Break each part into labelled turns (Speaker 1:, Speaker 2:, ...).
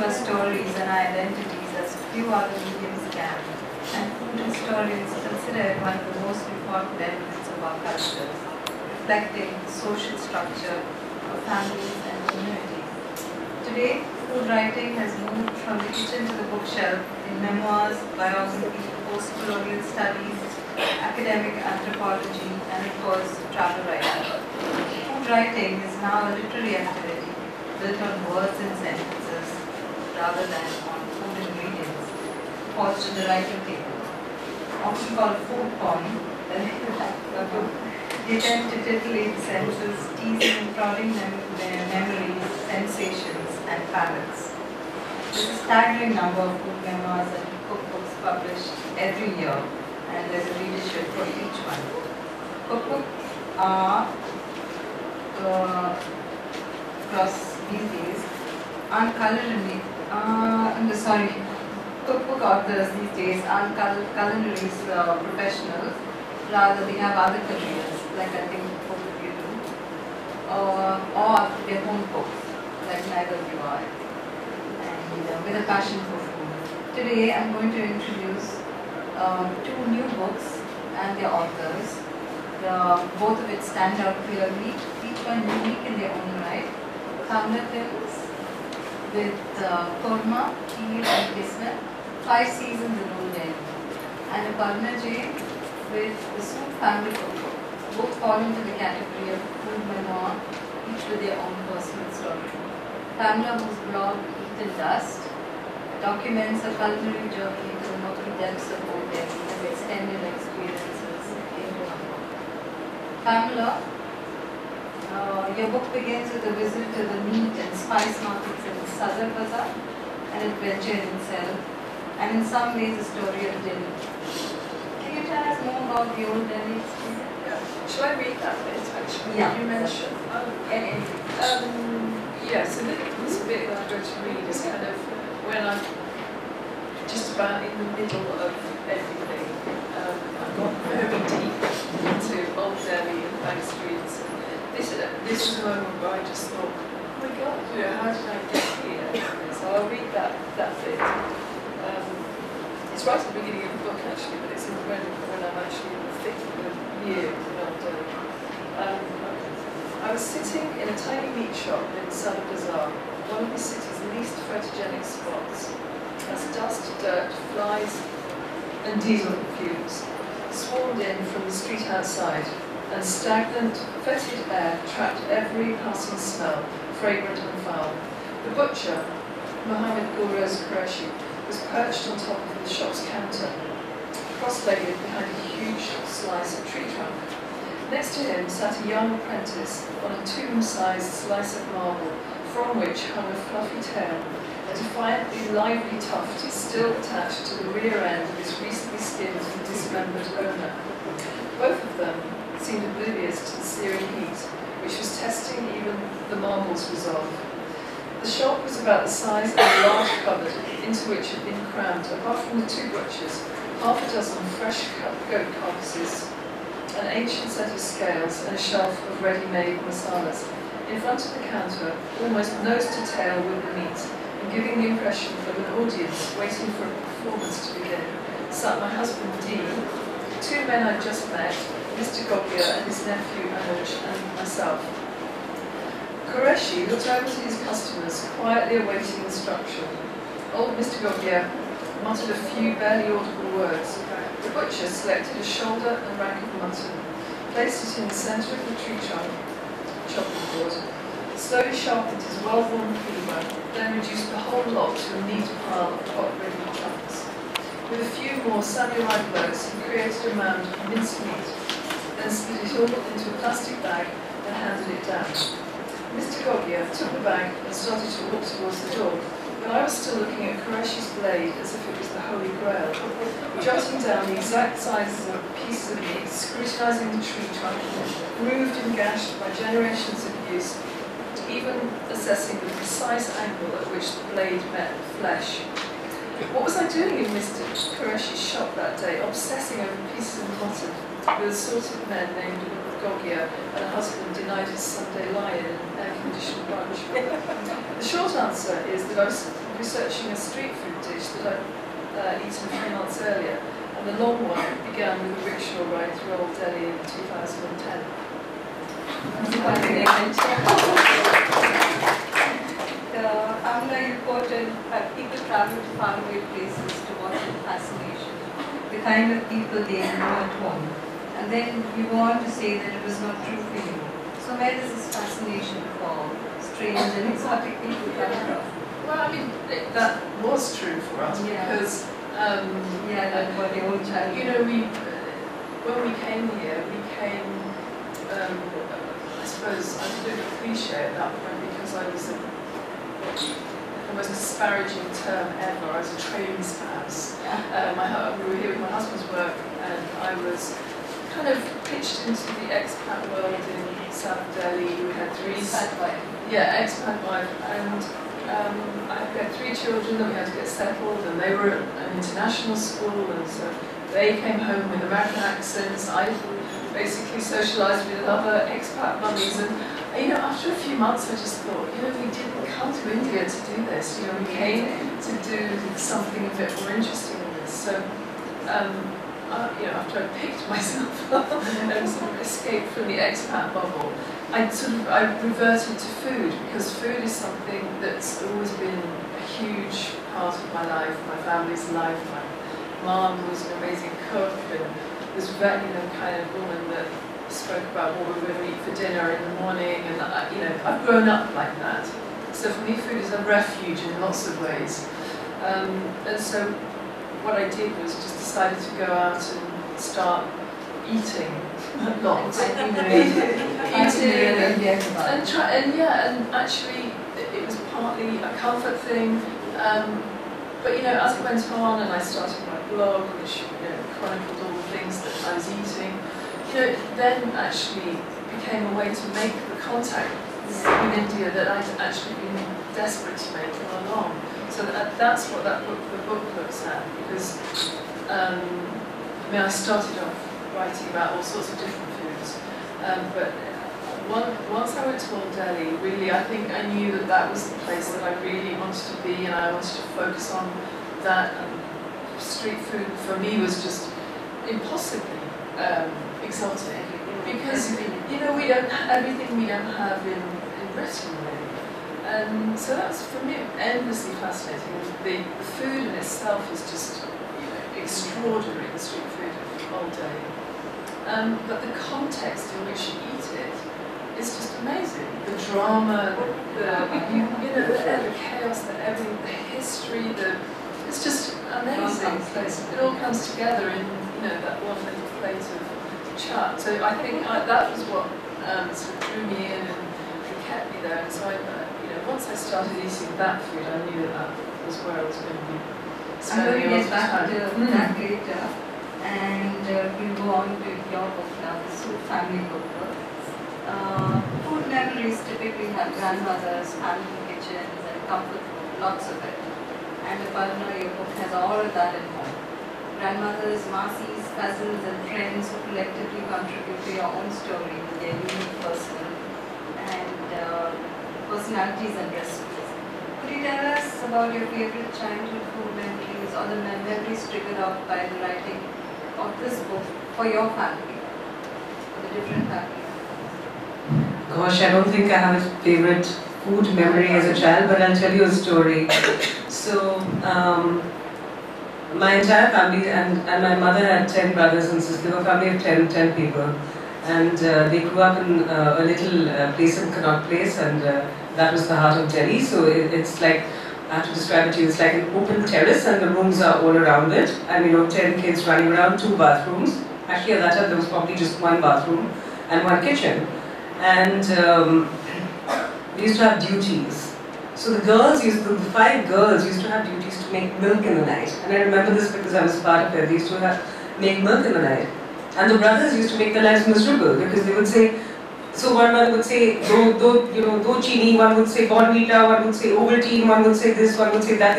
Speaker 1: our stories and our identities as few other mediums can, and food historians consider it one of the most important elements of our culture, reflecting the social structure of families and communities. Today, food writing has moved from the kitchen to the bookshelf in memoirs, biography, post-colonial studies, academic anthropology, and of course, travel writing. Food writing is now a literary activity built on words and sentences rather than on food ingredients forged in the writing table. Often called food porn, the attempt to titillate the senses, teasing and prodding memories, sensations, and palates. There's a staggering number of food memoirs and cookbooks published every year, and there's a readership for each one. Cookbooks are, across these days, cookbook authors these days aren't culinary professionals, rather they have other careers, like I think both of you do, or their home cooks, like neither of you are, and with a passion for food. Today I'm going to introduce two new books and their authors. Both of it stand out clearly, each one unique in their own right. Pamela Timms with Korma, Kheer and Kismet, 5 seasons in Old Delhi, and Aparna Jain with the Sood family cookbook. Both fall into the category of food memoir, each with their own personal story. Pamela, whose blog Eat and Dust documents a culinary journey to the murky depths of Old Delhi and extended experiences in one book. Pamela, your book begins with a visit to the meat and spice markets in Sadar Bazaar, an adventure in itself, and in some ways a story of Delhi. Can you tell us more about the Old Delhi experience?
Speaker 2: Yeah. Shall I read that bit actually?
Speaker 1: Yeah.
Speaker 2: You mentioned. Yeah, so this bit that I'm going to read is kind of when I'm just about in the middle of everything. I've got very deep into Old Delhi and back streets. This is a moment where I just thought, oh my God, how did I get here? So I'll read that bit. It's right at the beginning of the book actually, but it's when I'm actually in the thick of the year in Old Delhi. I was sitting in a tiny meat shop in Sadar Bazaar, one of the city's least photogenic spots, as dust, dirt, flies, and diesel fumes swarmed in from the street outside, and stagnant, fetid air trapped every passing smell, fragrant and foul. The butcher, Mohammed Gulrez Qureshi, was perched on top of the shop's counter, cross-legged behind a huge slice of tree trunk. Next to him sat a young apprentice on a tomb-sized slice of marble, from which hung a fluffy tail. A defiantly lively tuft is still attached to the rear end of his recently skinned and dismembered owner. Both of them seemed oblivious to the searing heat, which was testing even the marble's resolve. The shop was about the size of a large cupboard into which had been crammed, apart from the two butchers, half a dozen fresh cut goat carcasses, an ancient set of scales, and a shelf of ready-made masalas. In front of the counter, almost nose to tail with the meat, and giving the impression of an audience waiting for a performance to begin, sat my husband Dean, two men I'd just met, Mr. Gogia and his nephew Anuj, and myself. Qureshi looked over to his customers, quietly awaiting instruction. Old Mr. Gogia muttered a few barely audible words. The butcher selected a shoulder and rack of mutton, placed it in the centre of the tree trunk chopping board, slowly sharpened his well-worn cleaver, then reduced the whole lot to a neat pile of pot-ready chunks. With a few more samurai blows, he created a mound of minced meat, then slid it all into a plastic bag and handed it down. Mr. Gogia took the bag and started to walk towards the door, but I was still looking at Qureshi's blade as if it was the Holy Grail, jotting down the exact sizes of pieces of meat, scrutinising the tree trunk, grooved and gashed by generations of use, even assessing the precise angle at which the blade met flesh. What was I doing in Mr. Qureshi's shop that day, obsessing over pieces of mutton with a sort of men named Gogia and a husband denied his Sunday lie in an air-conditioned brunch? The short answer is that I was researching a street food dish that I'd eaten a few months earlier. And the long one began with a rickshaw ride through Old Delhi in 2010.
Speaker 1: Pamela, you quoted people travel to faraway places to watch with fascination, the kind of people they know at home. And then you go on to say that it was not true for you. So where does this fascination for strange and exotic people come from?
Speaker 2: Well, I mean, that was true for us because
Speaker 1: like for the old child.
Speaker 2: you know, when we came here, we came, I suppose, I did a cliche at that point because I was the most disparaging term ever. I was a trading spouse. We were here with my husband's work, and I was kind of pitched into the expat world in South Delhi. We had three
Speaker 1: Expat wife.
Speaker 2: Yeah, expat wife, and I had 3 children that we had to get settled, and they were at an international school, and so they came home with American accents. I basically socialised with other expat mummies, and you know, after a few months, I just thought, you know, we didn't come to India to do this. You know, we came to do something a bit more interesting than this. So, you know, after I picked myself up and sort of escaped from the expat bubble, I reverted to food, because food is something that's always been a huge part of my life, my family's life. My mum was an amazing cook and was very, you know, kind of woman that spoke about what we were going to eat for dinner in the morning, and you know, I've grown up like that. So for me, food is a refuge in lots of ways. And so what I did was just decided to go out and start eating a lot. And actually it was partly a comfort thing. But you know, as it went on and I started my blog, which chronicled all the things that I was eating, you know, then actually became a way to make the contact in India that I'd actually been desperate to make all along. So that's what the book looks at, because I mean, I started off writing about all sorts of different foods, but once I went to Old Delhi, really, I think I knew that that was the place that I really wanted to be, and I wanted to focus on that. And street food for me was just impossibly exotic, because you know, we don't have everything we don't have in Britain really, and so that's for me endlessly fascinating. The food in itself is just, you know, extraordinary, the street food of Old Delhi, but the context in which you eat it is just amazing. The drama, the chaos, the history, it's just amazing. It all comes together in, you know, that one little plate of chaat. So I think that was what sort of drew me in and kept me there. And so you know, once I started eating that food, I knew that was where I was going to be spending a lot of time.
Speaker 1: I'm going to get back to that later, and we'll go on to your book now, the Sood family cookbook. Food memories typically have grandmothers, family kitchens, and comfort food, lots of it. And Aparna, your book has all of that in home. Grandmothers, Masis, cousins, and friends who collectively contribute to your own story with their unique personalities and recipes. Could you tell us about your favorite childhood food memories, or the memories triggered off by the writing of this book for your family, for the different families?
Speaker 3: Gosh, I don't think I have a favorite food memory as a child, but I'll tell you a story. So, my entire family, and my mother had 10 brothers and sisters. They were a family of 10 people. And they grew up in a little place in Connaught Place, and that was the heart of Delhi. So it's like, I have to describe it to you, it's like an open terrace, and the rooms are all around it. And you know, 10 kids running around, 2 bathrooms. Actually at that time there was probably just 1 bathroom and 1 kitchen. And we used to have duties. So the 5 girls used to have duties to make milk in the night. And I remember this because I was part of it. They used to make milk in the night. And the brothers used to make their lives miserable, because they would say, so one mother would say, do chini, one would say Bonvita, one would say Ovaltine, one would say this, one would say that.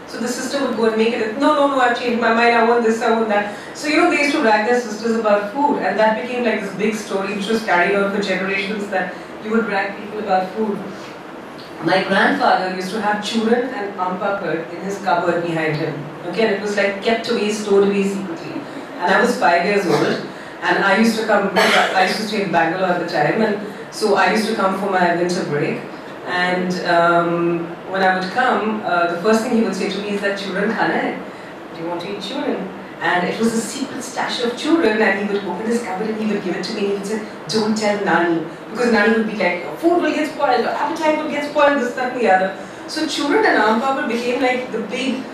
Speaker 3: So the sister would go and make it, no, I've changed my mind, I want this, I want that. So you know, they used to rag their sisters about food, and that became like this big story which was carried on for generations, that you would rag people about food. My grandfather used to have children and ampapad in his cupboard behind him. Okay, and it was like kept away, stored away secretly. And I was 5 years old, and I used to come. I used to stay in Bangalore at the time, and so I used to come for my winter break. And when I would come, the first thing he would say to me is that children khana hai. Do you want to eat children? And it was a secret stash of children, and he would open his cupboard and he would give it to me and he would say, don't tell Nani. Because Nani would be like, your food will get spoiled, your appetite will get spoiled, this, that and the other. So children and ampapad became like the big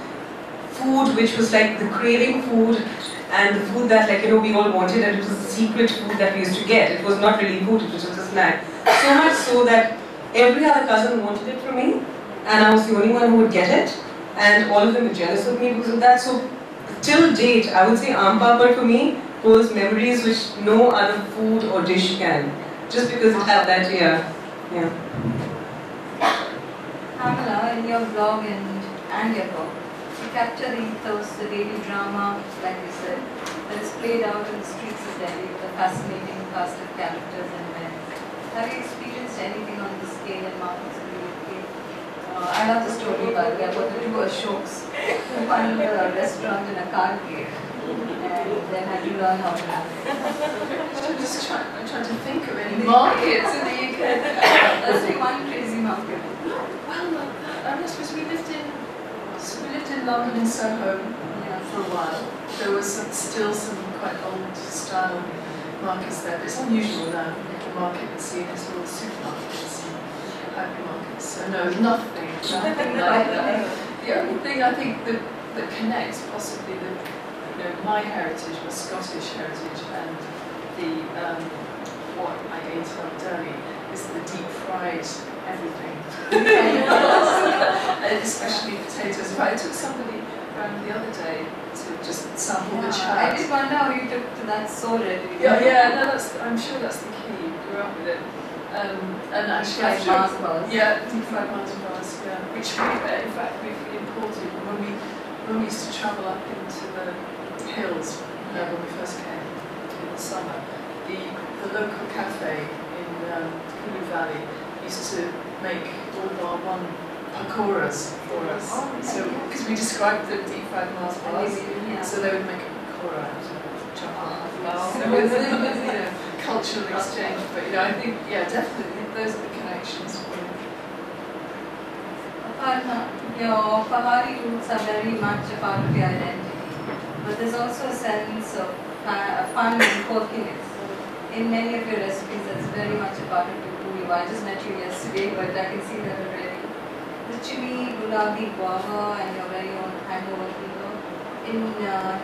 Speaker 3: food which was like the craving food and the food that, like, you know, we all wanted, and it was the secret food that we used to get. It was not really food, it was just a snack. So much so that every other cousin wanted it from me, and I was the only one who would get it, and all of them were jealous of me because of that. So till date, I would say ampapad for me holds memories which no other food or dish can. Just because it had that, yeah.
Speaker 1: Pamela, in your blog and your book, you capture the ethos, the daily drama, like you said, that is played out in the streets of Delhi with a fascinating cast of characters and events. Have you experienced anything on this scale in markets in the UK? I love the story, by the way, about the two Ashoks who found a restaurant in a car cave and then had to learn how to have it.
Speaker 2: I'm trying to think of any markets in the UK.
Speaker 1: Let's be one crazy market.
Speaker 2: Well, I suppose we lived in London in Soho for a while. There was still some quite old style markets there, but it's unusual now. The market we see is all supermarkets and hypermarkets. So no, nothing like that. The only thing I think that connects possibly my heritage, my Scottish heritage, and the what I ate on Delhi is the deep fried everything, and especially potatoes. In fact, I took somebody around the other day to just sample the chat.
Speaker 1: I did wonder how you took to that so readily.
Speaker 2: Yeah, no, I'm sure that's the key. Grew up with it, and actually,
Speaker 1: deep fried Mars bars.
Speaker 2: Yeah, deep fried Mars bars. Yeah, which in fact we've imported when we used to travel up into the hills when we first came in the summer. The local cafe in Kulu Valley used to make all our one pakoras for us. So because we described the deep fried Mars bars, so they would make a pakora out of chocolate. So it was a little bit, cultural exchange. But I think, definitely those are the connections.
Speaker 1: Aparna, your Pahari roots are very much a part of your identity, but there's also a sense of fun and quirkiness in many of your recipes. That's very much a part of who you are. I just met you yesterday, but I can see that already. The chili, gulabi, guava, and your very own hangover flavor. In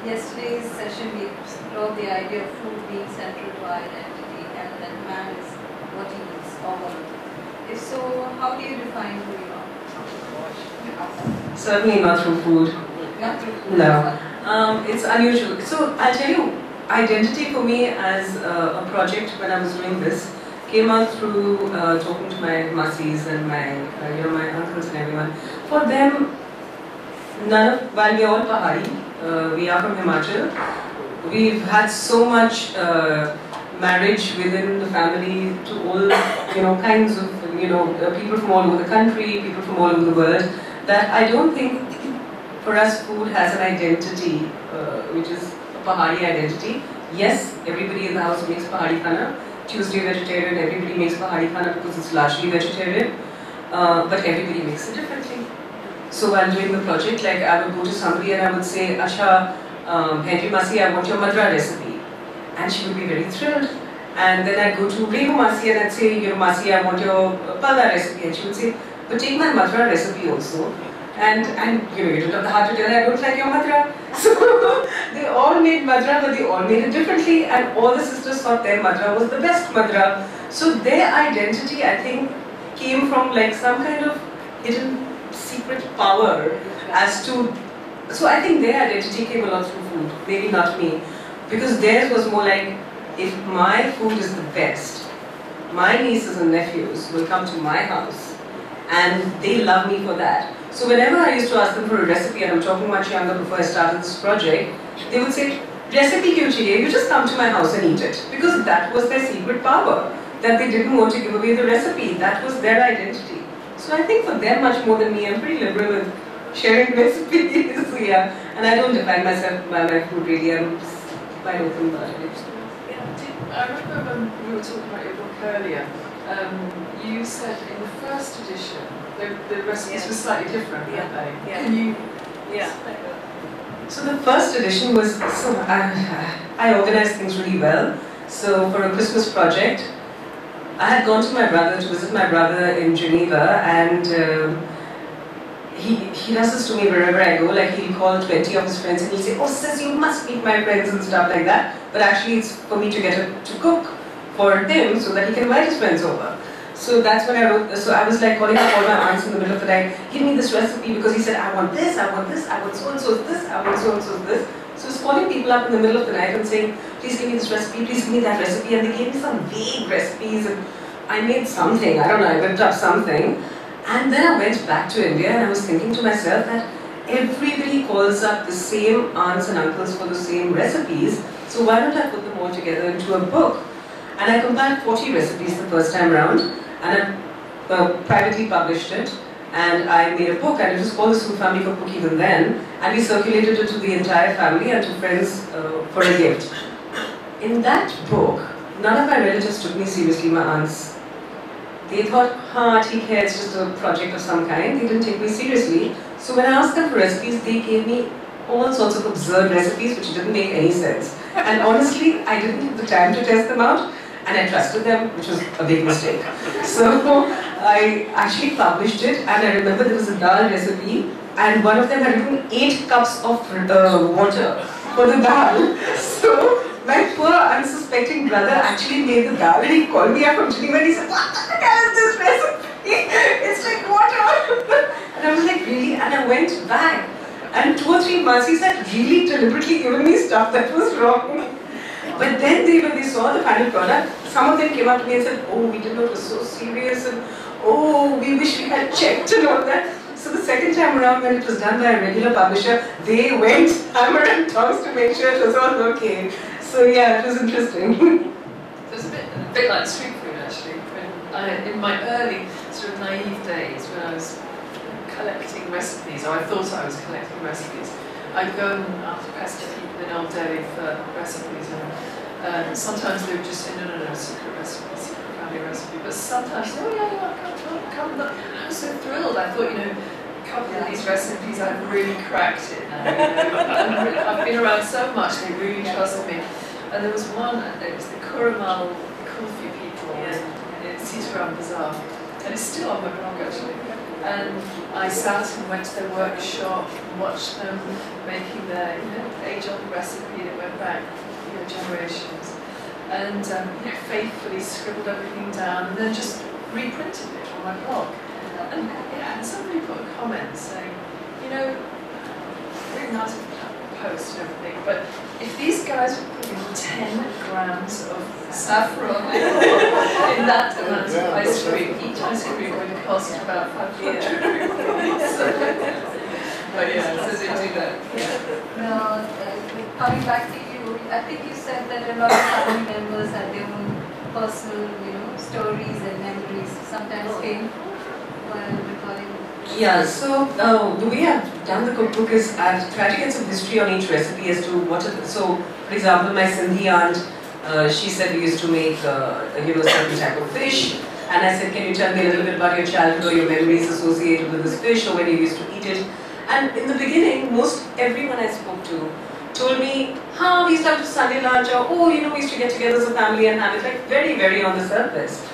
Speaker 1: yesterday's session, we explored the idea of food being central to our identity, and that man is what he eats, or woman. If so, how do you define who you are?
Speaker 3: Certainly not through food.
Speaker 1: Not through food.
Speaker 3: No. It's unusual. So I'll tell you, identity for me as a project when I was doing this came out through talking to my masis and my my uncles and everyone. For them, while we're all Pahari, we are from Himachal, we've had so much marriage within the family to all kinds of people from all over the country, people from all over the world, that I don't think for us food has an identity which is a Pahari identity. Yes, everybody in the house makes Pahari khana. Tuesday vegetarian, everybody makes Pahari khana because it's largely vegetarian, but everybody makes it differently. So while doing the project, like I would go to somebody and I would say, Asha, Henry Masi, I want your madra recipe. And she would be very thrilled. And then I'd go to Rehu Masi and I'd say, Masi, I want your palda recipe. And she would say, but take my madra recipe also. And you don't have the heart to tell her, I don't like your madra. So they all made madra, but they all made it differently. And all the sisters thought their madra was the best madra. So their identity, I think, came from like some kind of hidden secret power as to. So I think their identity came a lot through food, maybe not me. Because theirs was more like, if my food is the best, my nieces and nephews will come to my house and they love me for that. So whenever I used to ask them for a recipe, and I'm talking much younger before I started this project, they would say, recipe kyun chahiye? You just come to my house and eat it. Because that was their secret power, that they didn't want to give away the recipe. That was their identity. So I think for them much more than me, I'm pretty liberal with sharing recipes. Yeah, and I don't define myself by my food really. I'm just quite open about it.
Speaker 2: I remember when we were talking about your book earlier, you said in the first edition the recipes were slightly different, weren't they? Can you explain that?
Speaker 3: So the first edition was, so I organized things really well. So for a Christmas project, I had gone to my brother, to visit my brother in Geneva, and he does this to me wherever I go. Like, he'll call 20 of his friends and he'll say, oh sis, you must meet my friends and stuff like that. But actually it's for me to get to cook for him so that he can invite his friends over. So that's when I wrote, so I was like calling up all my aunts in the middle of the night, give me this recipe, because he said, I want this, I want this, I want so-and-so's this, I want so-and-so's this. So I was calling people up in the middle of the night and saying, please give me this recipe, please give me that recipe. And they gave me some vague recipes and I made something, I don't know, I whipped up something. And then I went back to India and I was thinking to myself that everybody calls up the same aunts and uncles for the same recipes, so why don't I put them all together into a book? And I compiled 40 recipes the first time around, and I privately published it, and I made a book, and it was called the Sood Family Cookbook even then, and we circulated it to the entire family and to friends for a gift. In that book, none of my relatives took me seriously, my aunts. They thought, theek hai, it's just a project of some kind. They didn't take me seriously. So when I asked them for recipes, they gave me all sorts of absurd recipes which didn't make any sense. And honestly, I didn't have the time to test them out, and I trusted them, which was a big mistake. So I actually published it, and I remember there was a dal recipe, and one of them had written 8 cups of water for the dal. So my poor unsuspecting brother actually made the dal, and he called me up from Geneva and he said, what the hell is this recipe? It's like water. And I was like, really? And I went back, and 2 or 3 months he had really deliberately given me stuff that was wrong. But then when they saw the final product, some of them came up to me and said, oh, we didn't know it was so serious, and oh, we wish we had checked and all that. So the second time around, when it was done by a regular publisher, they went hammer and tongs to make sure it was all okay. So yeah, it was interesting.
Speaker 2: So it's a bit like street food actually. When in my early sort of naive days, when I was collecting recipes, or I thought I was collecting recipes, I'd go and pester people in Old Delhi for recipes, and sometimes they would just say, no, secret recipe, secret family recipe. But sometimes, oh yeah, come. I was so thrilled. I thought, a couple of these recipes, I've really cracked it now. I've been around so much, they really trust me. And there was one, it was the Korma Kulfi people in Sitaram Bazaar, and it's still on my blog actually. And I sat and went to their workshop and watched them making their age-old recipe that went back generations, and faithfully scribbled everything down and then just reprinted it on my blog. And somebody put a comment saying, really nice post and everything, but if these guys were putting 10 grams of saffron in that amount of ice cream, each ice cream would cost about 500 rupees. But yeah, so they do that.
Speaker 1: Now, coming back to you, I think you said that a lot of family members have their own personal, stories and memories sometimes came while recording.
Speaker 3: Yeah, so the way I've done the cookbook is I've tried to get some history on each recipe as to what it, so for example, my Sindhi aunt, she said we used to make a certain type of fish, and I said, can you tell me a little bit about your childhood or your memories associated with this fish or when you used to eat it? And in the beginning, most everyone I spoke to told me, we used to have to Sunday lunch, or we used to get together as a family and have it, like very, very on the surface.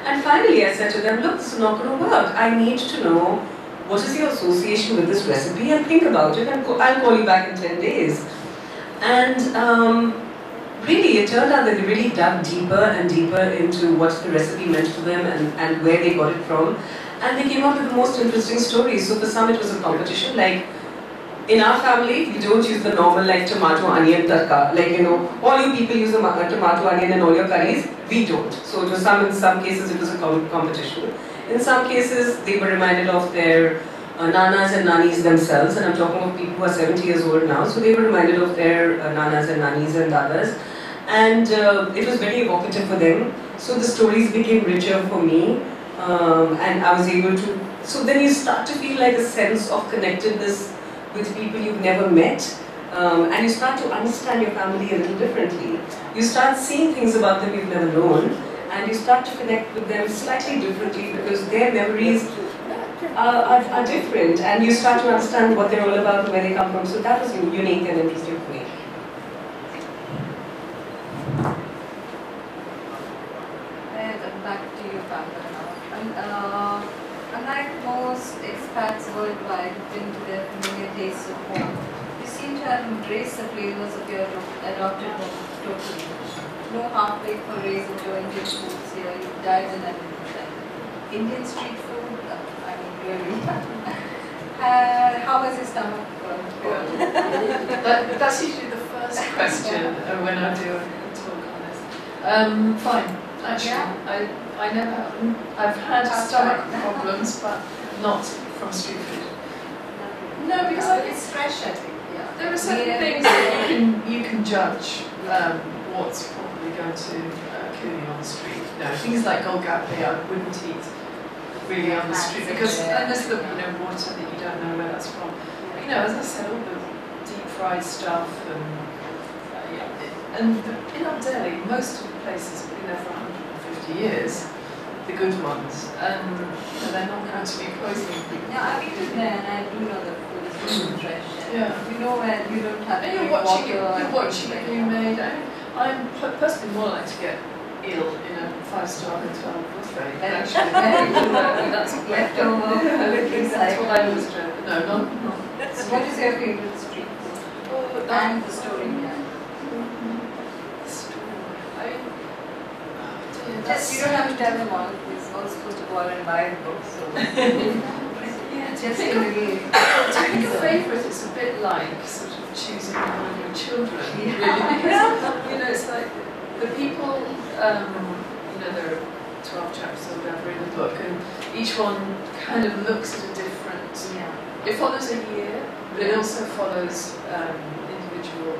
Speaker 3: And finally I said to them, look, this is not going to work. I need to know what is your association with this recipe, and think about it, and I'll call you back in 10 days. And really, it turned out that they really dug deeper and deeper into what the recipe meant to them and where they got it from. And they came up with the most interesting stories. So for some it was a competition, like in our family, we don't use the normal like tomato, onion, tarka. Like, all you people use the tomato, onion in all your curries. We don't. So in some cases it was a competition. In some cases, they were reminded of their nanas and nanis themselves, and I'm talking of people who are 70 years old now, so they were reminded of their nanas and nanis and dadas, and it was very evocative for them, so the stories became richer for me, and I was able to So then you start to feel like a sense of connectedness with people you've never met, and you start to understand your family a little differently. You start seeing things about them you've never known, and you start to connect with them slightly differently because their memories are different, and you start to understand what they're all about and where they come from. So that was unique and interesting for me.
Speaker 1: Back to you, Pamela, now. Unlike most expats worldwide who bring to their familiar tastes of home, you seem to have embraced the flavors of your adopted home totally. No halfway for razor to Indian foods here, you dive in and enjoy. Indian street food, I mean really. How was your stomach?
Speaker 2: That's usually the first question when I do a talk on this. Fine. Actually, I never. I've had stomach problems, but not from street food. No, because
Speaker 1: it's fresh, I think. Yeah.
Speaker 2: There are certain things that you can judge what's probably going to kill you on the street. No, things like golgappe I wouldn't eat really on the street because there's the water that you don't know where that's from. But, as I said, all the deep fried stuff and in Old Delhi, most of the places have been there for 150 years, the good ones, and they're not going to be poisoning people.
Speaker 1: Yeah, I've eaten there and I do know the food is really fresh.
Speaker 2: Yeah.
Speaker 1: You know where you don't have
Speaker 2: and you're watching it being made. I'm personally more like to get ill in a 5-star hotel buffet. Actually, that's
Speaker 1: leftover.
Speaker 2: That's what I always do. No, not.
Speaker 1: What is your favorite street food? And the story behind it. Just, you don't have to tell them all. It's all supposed to go out and buy the book. So. Just
Speaker 2: to pick a favourite is a bit like sort of choosing one of your children. Really, because it's like the people. There are 12 chapters or whatever in the book, and each one kind of looks at a different. It follows a year, but it also follows individual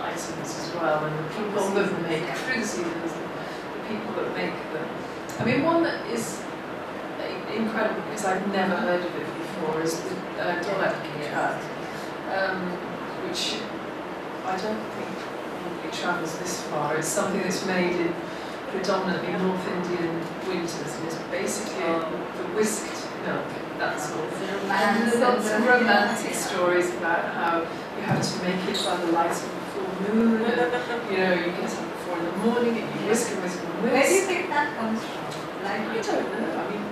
Speaker 2: items as well, and the people that make through the seasons. People that make them. I mean, one that is incredible because I've never heard of it before is the Lathika George, which I don't think it travels this far. It's something that's made in predominantly North Indian winters, and it's basically the whisked milk. That's all. And there's lots of romantic stories about how you have to make it by the light of the full moon, and you get up 4 in the morning and you whisk and whisk and whisk.
Speaker 1: Where do you think that comes from?
Speaker 2: I don't know. I mean,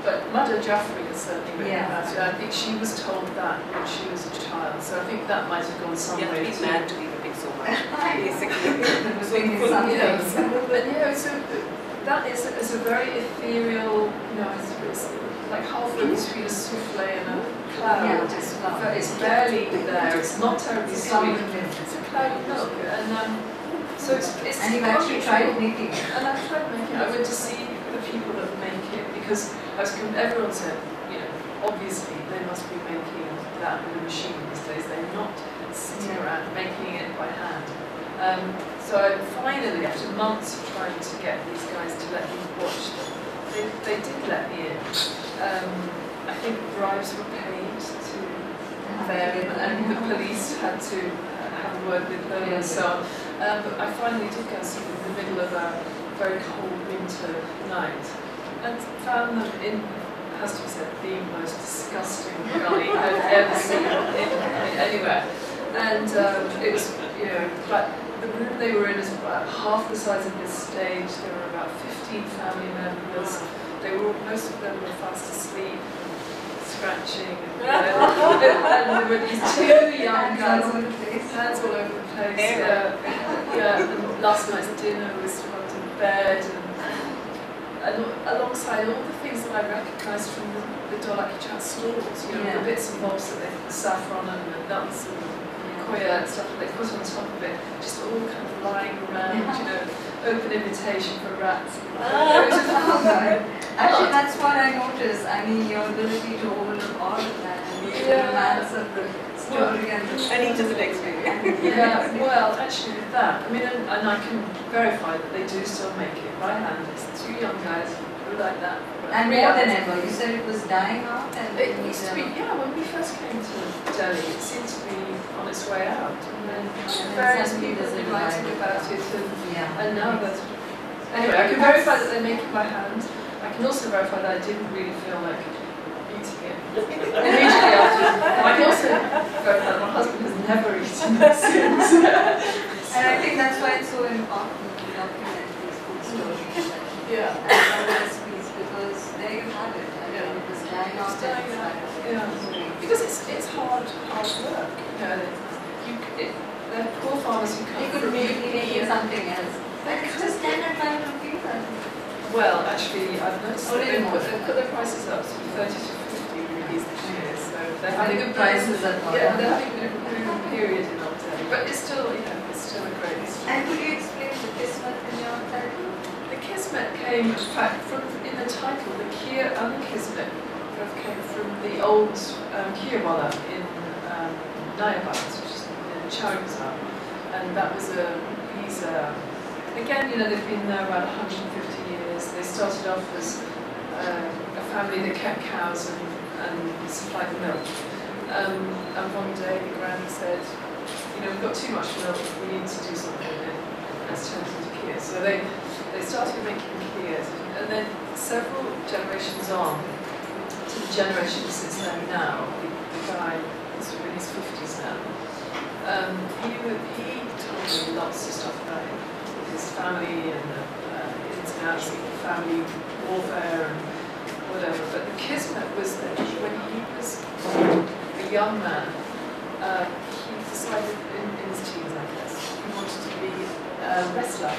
Speaker 2: but Mother Jaffrey has certainly written about it. I think she was told that when she was a child, so I think that might have gone some way.
Speaker 3: You have to be mad to eat a pig so much, basically.
Speaker 2: But so that is a very ethereal, it's like halfway between a souffle and a cloud. It's barely there. It's not terribly sweet. It's a cloudy milk, and so it's.
Speaker 1: And you've actually tried making it.
Speaker 2: And I've tried making it. I went to see the people that make it because everyone said, obviously they must be making that with a machine these days. They're not sitting around making it by hand. So I finally, after months of trying to get these guys to let me watch them, they did let me in. I think bribes were paid to them, and the police had to have a word with them and so on. But I finally did go see them in the middle of a very cold winter night and found them in, has to be said, the most disgusting gully I've ever seen anywhere. And it was, but the room they were in is about half the size of this stage. There were about 15 family members. Most of them were fast asleep, scratching, and there were these 2 young guys, hands all over the place. And last night's dinner was put in bed, and alongside all the things that I recognised from the Lathika George stalls, the bits and bobs that they put saffron and the nuts and koya and stuff that they put on top of it, just all kind of lying around, open invitation for rats.
Speaker 1: Actually, that's what I noticed. I mean, your ability to overlook all of that and the romance of the story and
Speaker 4: to the next video.
Speaker 2: Yeah, well, actually with that, I mean, and I can verify that they do still make it by hand. It's two young guys who like that.
Speaker 1: and more than ever. You said it was dying out, and
Speaker 2: It used to be, yeah, when we first came to Delhi, it seemed to be on its way out. And then various people have been writing about it, and now that's... Anyway, I can verify that they make it by hand. I can also verify that I didn't really feel like eating it immediately after. I can also verify that my husband has never eaten it since.
Speaker 1: And I think that's why it's so important to document these food stories
Speaker 2: Yeah.
Speaker 1: and recipes, because there you have it. I mean, it was dying out.
Speaker 2: Because it's hard work. You know, they're poor farmers who
Speaker 1: You
Speaker 2: come
Speaker 1: could
Speaker 2: from
Speaker 1: be making something else. But it's just 10 and 5 rupees.
Speaker 2: Well, actually, I've noticed that
Speaker 1: Only
Speaker 2: they've put their prices up to 30 to 50 rupees this year, so they're having
Speaker 1: good prices at all.
Speaker 2: Yeah, they're having a good period in Old Delhi, but it's still, it's still a great.
Speaker 1: And could you explain the Kismet in your title?
Speaker 2: The Kismet came, in fact, from in the title. The Kheer and the Kismet both came from the old Kheer wala in Nayabad, which is in Chowri Bazaar, and that was he's again, they've been there around 150 years. They started off as a family that kept cows and supplied the milk. And one day the granny said, we've got too much milk, we need to do something with it. Let's turn it into Kheer. So they started making Kheer, and then several generations on, to the generation that sits there now, the guy is in his 50s now, he told me lots of stuff about it. His family and the ins and outs of family warfare and whatever. But the Kismet was that when he was a young man, he decided in his teens, I guess, he wanted to be a wrestler.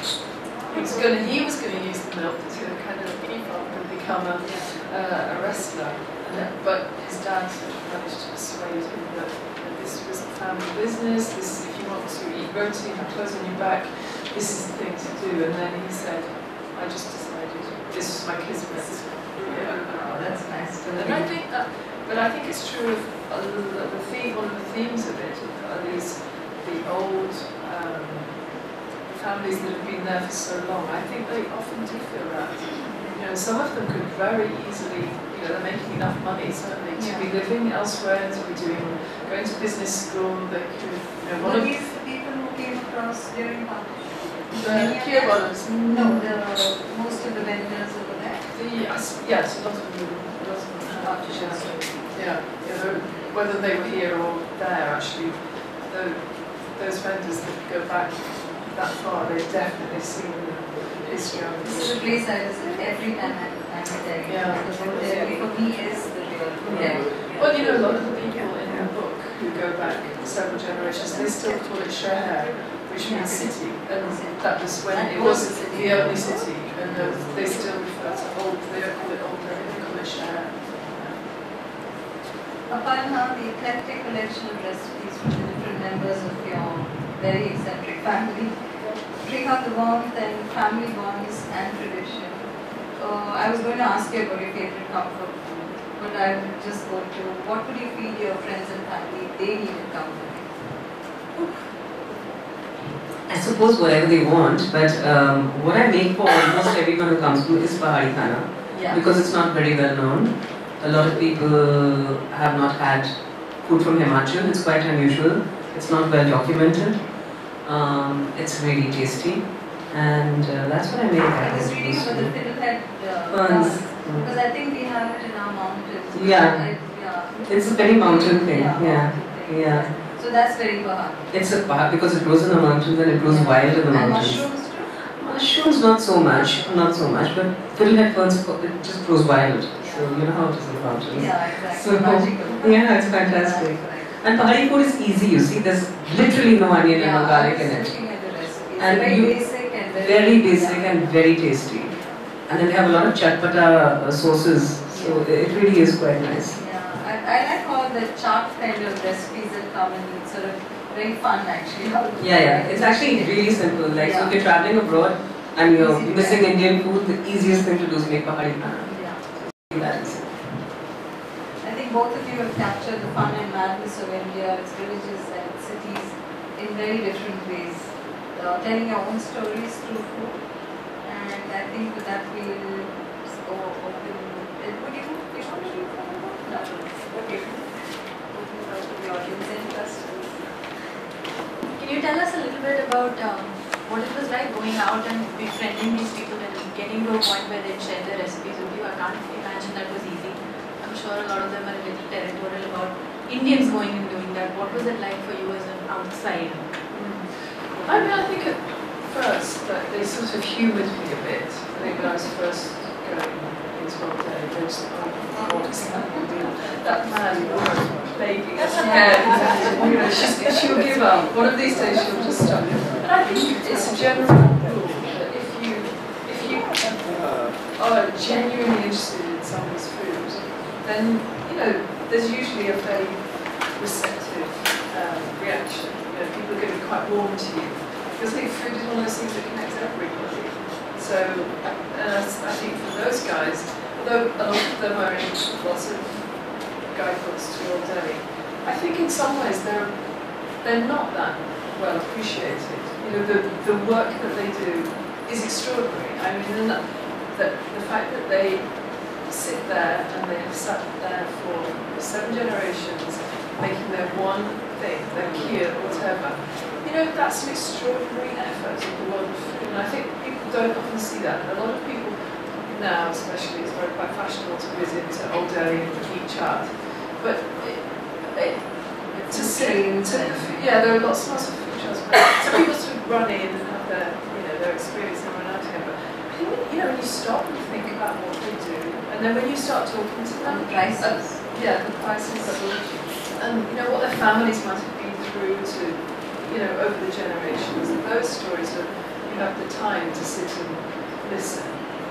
Speaker 2: He was going to use the milk to kind of keep up and become a wrestler. But his dad sort of managed to persuade him that this was a family business. This, if you want to eat roti and have clothes on your back, this is the thing to do. And then he said, I just decided this was my Kismet.
Speaker 1: Oh, that's nice.
Speaker 2: And I think that, but I think it's true of one of the themes of it are the old families that have been there for so long. I think they often do feel that. Some of them could very easily, they're making enough money certainly to be living elsewhere, to be going to business school. They could,
Speaker 1: Were these the people who came across during partition?
Speaker 2: The Kheer wallahs?
Speaker 1: No, most of the vendors over there.
Speaker 2: Yes, a lot of them had partitions. Yeah, whether they were here or there, actually, those vendors that go back that far, they've definitely seen the history of it.
Speaker 1: This is a place I visit every time I'm there.
Speaker 2: Yeah.
Speaker 1: Because Delhi for me is the real Delhi.
Speaker 2: Well, a lot of the people in the book who go back several generations, they still call it Sheher, which means city, and that was when it was the only city, and they still refer to they don't call it Old Delhi, they call it Sheher.
Speaker 1: Aparna, the eclectic collection of recipes from the different members of your very eccentric family bring out the warmth and family bonds and tradition. I was going to ask you about your favorite comfort food, but I will just go to what would you feed your friends and family if they needed company?
Speaker 3: I suppose whatever they want, but what I make for almost everyone who comes to is Pahari Khana, because it's not very well known. A lot of people have not had food from Himachal. It's quite unusual. It's not well documented. It's really tasty, and that's what I make.
Speaker 1: I was reading about the fiddlehead
Speaker 3: Ferns.
Speaker 1: because I think we have it in our mountains.
Speaker 3: Yeah. It's a very mountain thing. Yeah.
Speaker 1: So that's very Pahari.
Speaker 3: It's a because it grows in the mountains and it grows wild in the
Speaker 1: And
Speaker 3: mountains.
Speaker 1: mushrooms too?
Speaker 3: Mushrooms not so much, but fiddlehead ferns, it just grows wild. So you know how it is in the mountains.
Speaker 1: Yeah, exactly.
Speaker 3: So,
Speaker 1: magical.
Speaker 3: yeah, it's fantastic. And Pahari food is easy, you see, there's literally no onion and no garlic in it.
Speaker 1: And
Speaker 3: very basic and very tasty. And then they have a lot of chatpata sauces, so it really is quite nice.
Speaker 1: Yeah, I like all the chaat kind of recipes that come and it's sort of very fun actually.
Speaker 3: Yeah, it's actually really simple. Like, so if you're traveling abroad and you're missing Indian food, the easiest thing to do is make Pahari Khana.
Speaker 1: Yeah.
Speaker 3: That is it.
Speaker 1: I think think both of you have captured the fun and madness of India, its villages and its cities in very different ways. Telling your own stories through food, and I think with that we will go open. Would you want to do no. Okay. Open it out to the audience. Any questions?
Speaker 4: Can you tell us a little bit about what it was like going out and befriending these people and getting to a point where they share their recipes with you? I can't imagine that was easy. I'm sure a lot of them are a little territorial about Indians going and doing that. What was it like for you as an outside?
Speaker 2: I mean, I think at first that they sort of humoured me a bit. I think when I was first going into holiday, they just that man baby, she'll give up. One of these days she'll just stop. But I think it's a general rule that if you are genuinely interested in someone's food, then there's usually a fairly receptive reaction. People are going to be quite warm to you. Because I think food is one of those things that connects everybody. So, I think for those guys, although a lot of them are in lots of guidebooks to Old Delhi, I think in some ways they're not that well appreciated. The work that they do is extraordinary. I mean, the fact that they sit there and they have sat there for 7 generations making their one thing, their Kheer or whatever, that's an extraordinary effort in the world of food. And I think people don't often see that. A lot of people now, especially, it's very quite fashionable to visit Old Delhi and eat chaat. But to sit, there are lots and lots of food charts. So people sort of run in and have their experience and run out again. But I think when you stop and think about what they do, and then when you start talking to them,
Speaker 1: the prices.
Speaker 2: The prices, and what their families might have been through to, over the generations, and those stories that you have the time to sit and listen.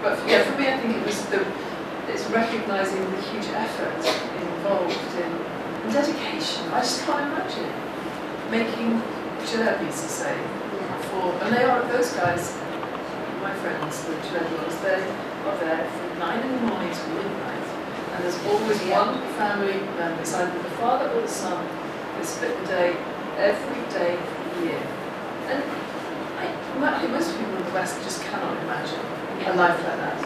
Speaker 2: But for me, I think it's recognising the huge effort involved in dedication. I just can't imagine making jalebis, say, and those guys, my friends, the jalebis, they are there from 9 in the morning to midnight. And there's always one family member, it's either the father or the son, they split the day every day for the year. And I think most people in the West just cannot imagine a life like that.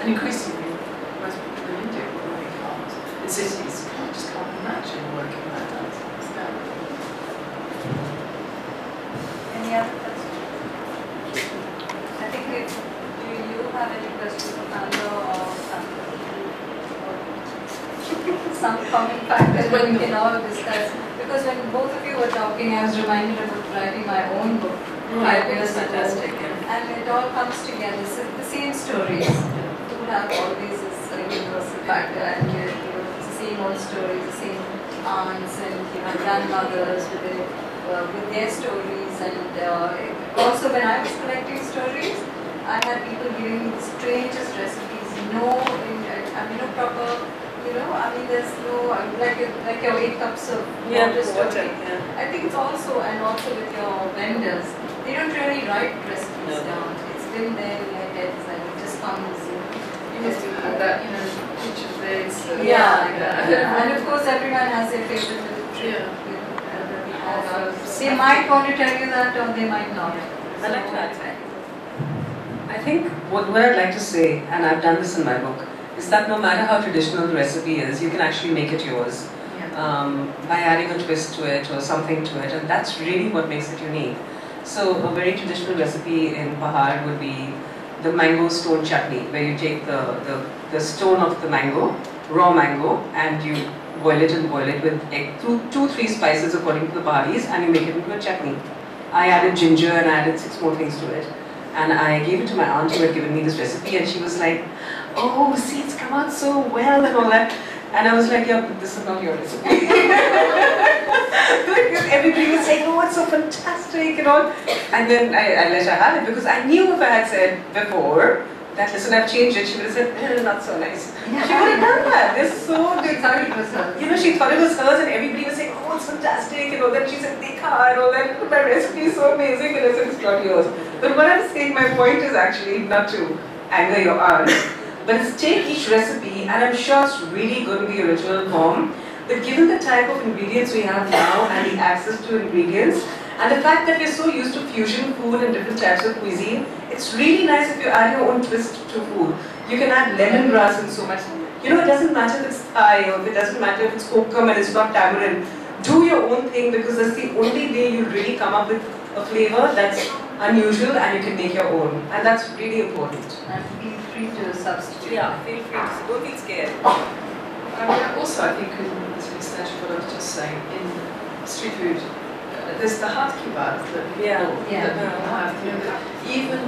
Speaker 2: And increasingly, most people in India really can't. In cities, just can't imagine working like that.
Speaker 1: Any other questions? I think do you have any questions for Pamela or some common factors that we can all discuss? Because when both of you were talking, I was reminded of writing my own book 5 years ago.
Speaker 3: Fantastic.
Speaker 1: And it all comes together. So the same stories. Food have always this universal factor, and it's the same old stories, the same aunts and grandmothers with their stories. And also when I was collecting stories, I had people giving me the strangest recipes. No proper. There's no, like your 8 cups of water story. I think it's also with your vendors, they don't really write recipes down. It's still there in their heads and it just comes,
Speaker 2: You must have had that, picture of this.
Speaker 1: And of course everyone has their favorite little trick. They might want to tell you that or they might not.
Speaker 3: I like to add. I think what I'd like to say, and I've done this in my book, is that no matter how traditional the recipe is, you can actually make it yours by adding a twist to it or something to it, and that's really what makes it unique. So a very traditional recipe in Pahar would be the mango stone chutney, where you take the stone of the mango, raw mango, and you boil it with 2-3 spices according to the Paharis, and you make it into a chutney. I added ginger and I added 6 more things to it. And I gave it to my aunt who had given me this recipe, and she was like, "Oh, see, it's come out so well," and all that. And I was like, "Yeah, but this is not your recipe." Because everybody was saying, "Oh, it's so fantastic," and all. And then I let her have it, because I knew if I had said before that, "Listen, I've changed it," she would have said, "Not so nice." She would have done that. This is so good.
Speaker 1: She thought it was hers.
Speaker 3: She thought it was hers, and everybody was saying, "Oh, it's fantastic," and all that. She said, "Dekha," and all that. "My recipe is so amazing," and I said, "It's not yours." But what I'm saying, my point is actually not to anger your aunt, But it's take each recipe, and I'm sure it's really going to be original form. But given the type of ingredients we have now and the access to ingredients, and the fact that we're so used to fusion food and different types of cuisine, it's really nice if you add your own twist to food. You can add lemongrass and so much. You know, it doesn't matter if it's Thai or if it doesn't matter if it's kokum and it's not tamarind. Do your own thing because that's the only way you really come up with a flavor that's unusual and you can make your own. And that's really important.
Speaker 1: And feel free to substitute.
Speaker 3: Yeah, feel free to. Don't be scared.
Speaker 2: Also, I think, as an extension of what I was just saying, in street food, there's the hard kebab that people have. You know, that even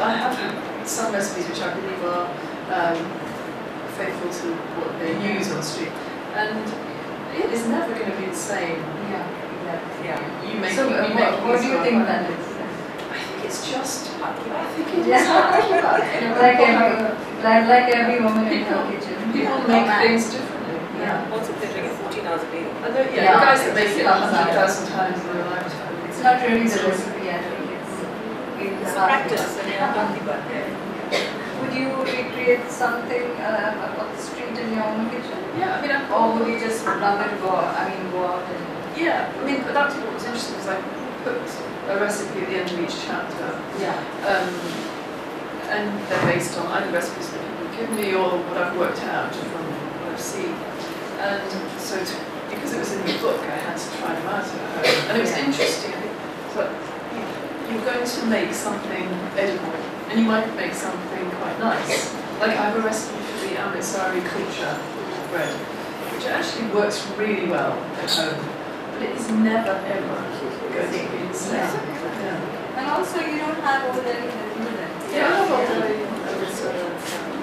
Speaker 2: I have some recipes which I believe are faithful to what they use on street, and it is never going to be the same. You make.
Speaker 1: So, what do you think that is?
Speaker 2: I think it's just. I think it is hard kebab.
Speaker 1: Like every woman in her kitchen.
Speaker 2: People make things differently.
Speaker 3: Also, they're doing it 14 hours a day.
Speaker 2: The guys that make it 100,000 times in their lifetime.
Speaker 1: It's not really the recipe, I think it's
Speaker 3: practice.
Speaker 1: Would you recreate something of the street in your own kitchen?
Speaker 2: Yeah, I mean,
Speaker 1: or would you just love it, go out and...
Speaker 2: Yeah, I mean, that's what was interesting because I put a recipe at the end of each chapter. And they're based on either recipes that people give me or what I've worked out from what I've seen. And so, because it was in the book, I had to try them out at home. And it was interesting. But you're going to make something edible, and you might make something quite nice. Like I have a recipe for the amritsari kulcha bread, which actually works really well at home. But it is never ever going to be the same.
Speaker 1: And also, you don't have all the ingredients.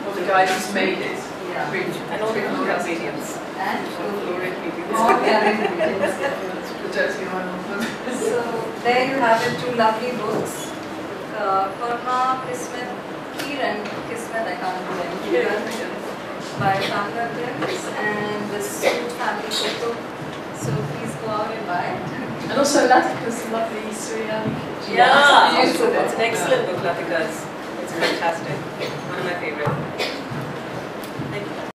Speaker 2: Or the guy who's made it.
Speaker 3: And all the ingredients.
Speaker 1: And
Speaker 3: all
Speaker 1: the other ingredients.
Speaker 2: The dirty one.
Speaker 1: So there you have it, two lovely books. Korma, Kismet, Kheer and Kismet, I can't do anything. By Pamela Timms and the Sood family cookbook. So please go out and buy it.
Speaker 2: And also Lathika's lovely Suryani kitchen.
Speaker 3: Yeah, it's an excellent book, Lathika's. It's fantastic. One of my favorite.